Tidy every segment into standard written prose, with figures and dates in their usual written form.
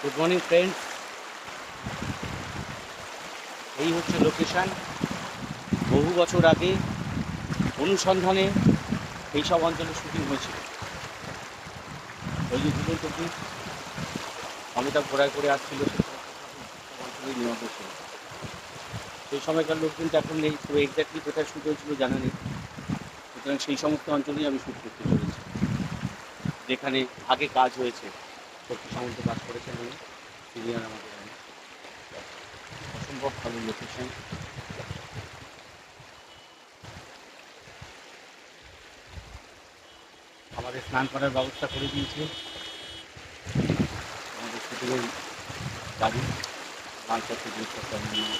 Good morning friends, এই হচ্ছে location. বহু বছর আগে অনুসন্ধানে এই সব অঞ্চলে শুটিং হয়েছিল। ওই যে ঝুলন্ত ব্রিজ, অমিতাভ ঘোরায় করে আসছিল, সেই সমস্ত অঞ্চলেই নিয়মিত ছিল। সেই সময়কার লোকজন তো এখন নেই, তো এক্স্যাক্টলি কোথায় শ্যুট হয়েছিল জানা নেই। সুতরাং সেই সমস্ত অঞ্চলেই আমি শ্যুট করতে চলেছি, যেখানে আগে কাজ হয়েছে। শক্তি সামন্ত কাজ করেছেন উনি, সিনিয়র আমাদের উনি। অসম্ভব ভালো লোকেশন। আমাদের স্নান করার ব্যবস্থা করে দিয়েছে আমাদের শুটিংয়ের গাড়ি, মালপত্র জিনিসপত্র অন্যান্য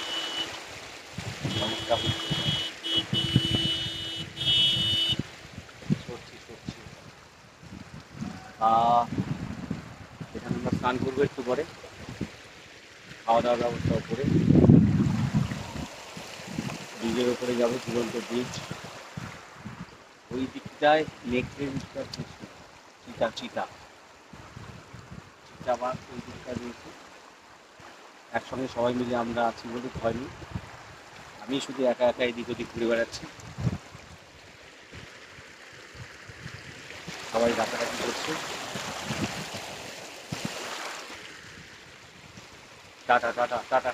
ব্যবস্থা হচ্ছে। সরছি এখানে আমরা স্নান করবো একটু পরে, খাওয়া দাওয়ার ব্যবস্থাও করে ব্রিজের ওপরে যাবো, ঝুলন্ত ব্রিজ। ওই দিকটায় নেকড়ে চিতা চিতা চিতাবাঘ ওই দিকটা রয়েছে। একসঙ্গে সবাই মিলে আমরা আছি বলে ভয় নেই। আমি শুধু একা একা এদিক ওদিক ঘুরে বেড়াচ্ছি, সবাই ডাকাডাকি করছে। Tata tata tata.